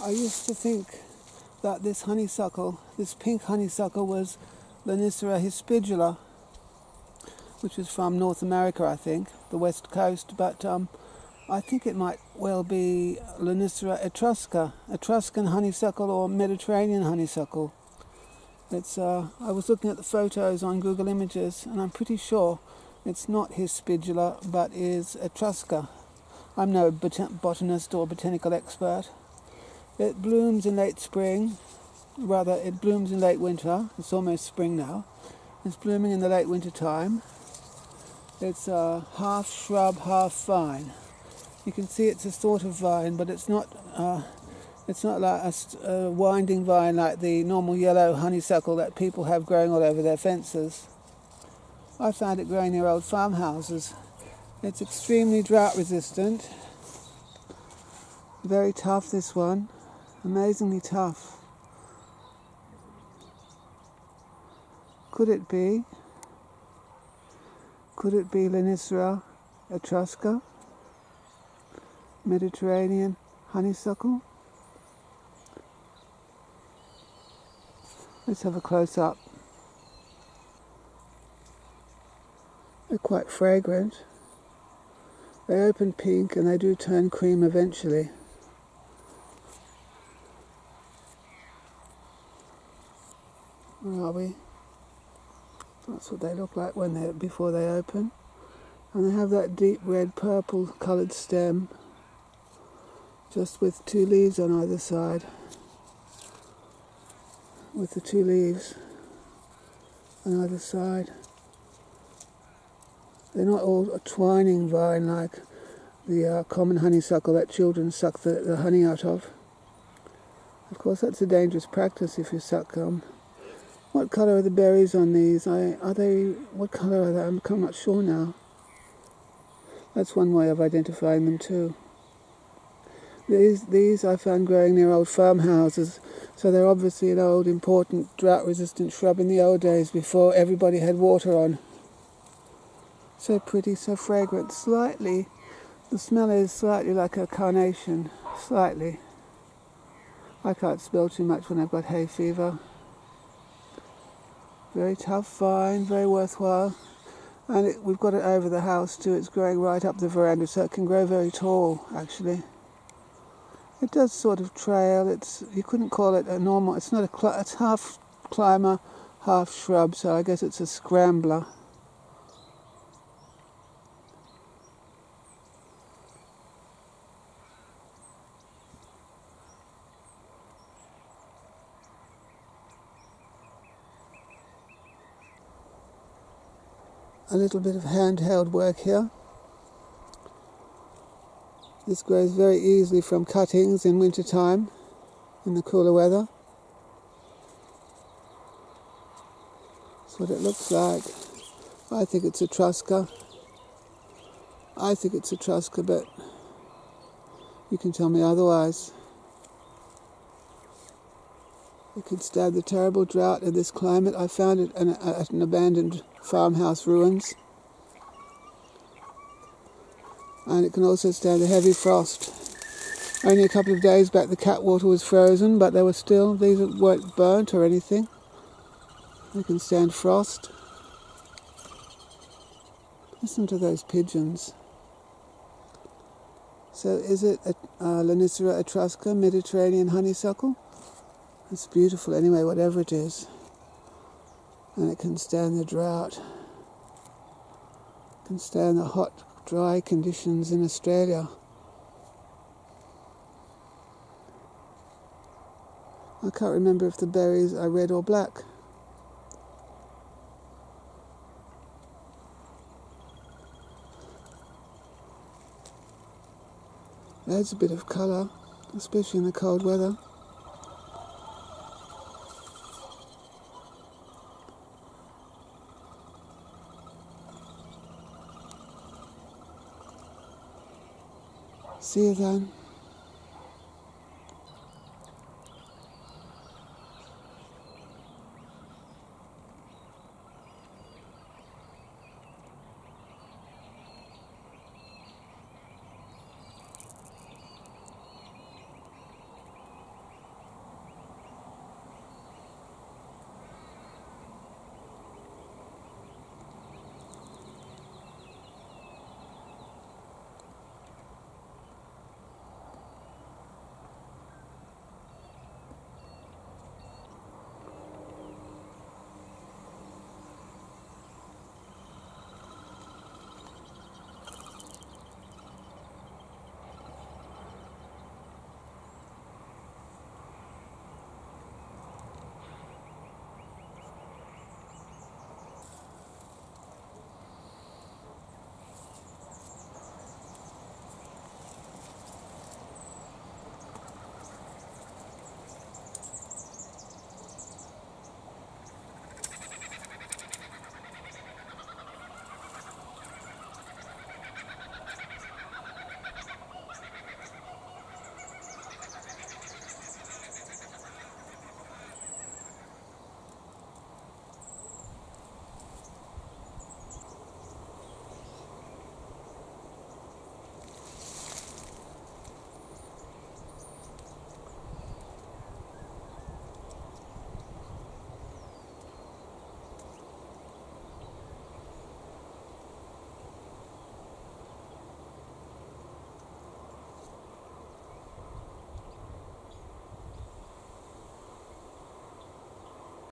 I used to think that this honeysuckle, this pink honeysuckle, was Lonicera hispidula, which is from North America, I think, the west coast, but I think it might well be Lonicera etrusca, Etruscan honeysuckle or Mediterranean honeysuckle. I was looking at the photos on Google Images, and I'm pretty sure it's not hispidula, but is etrusca. I'm no botanist or botanical expert. It blooms in late spring, rather it blooms in late winter. It's almost spring now. It's blooming in the late winter time. It's half shrub, half vine. You can see it's a sort of vine, but it's not like a winding vine like the normal yellow honeysuckle that people have growing all over their fences. I found it growing near old farmhouses. It's extremely drought resistant. Very tough, this one. Amazingly tough. Could it be Lonicera etrusca, Mediterranean honeysuckle? Let's have a close-up. They're quite fragrant. They open pink and they do turn cream eventually. Where are we? That's what they look like before they open. And they have that deep red purple coloured stem, just with two leaves on either side. With the two leaves on either side. They're not all a twining vine like the common honeysuckle that children suck the honey out of. Of course, that's a dangerous practice if you suck What colour are the berries on these? What colour are they? I'm not sure now. That's one way of identifying them too. These I found growing near old farmhouses, so they're obviously an old, important, drought-resistant shrub in the old days before everybody had water on. So pretty, so fragrant. The smell is slightly like a carnation. Slightly. I can't smell too much when I've got hay fever. Very tough vine, very worthwhile. And we've got it over the house too. It's growing right up the veranda, so it can grow very tall, actually. It does sort of trail. You couldn't call it a normal. It's not it's half climber, half shrub. So I guess it's a scrambler. A little bit of handheld work here. This grows very easily from cuttings in winter time, in the cooler weather. That's what it looks like. I think it's etrusca. But you can tell me otherwise. It can stand the terrible drought in this climate. I found it at an abandoned farmhouse ruins. And it can also stand the heavy frost. Only a couple of days back the catwater was frozen, but these weren't burnt or anything. They can stand frost. Listen to those pigeons. So is it Lonicera etrusca, Mediterranean honeysuckle? It's beautiful anyway, whatever it is. And it can stand the drought. It can stand the hot, dry conditions in Australia. I can't remember if the berries are red or black. Adds a bit of colour, especially in the cold weather. See you then.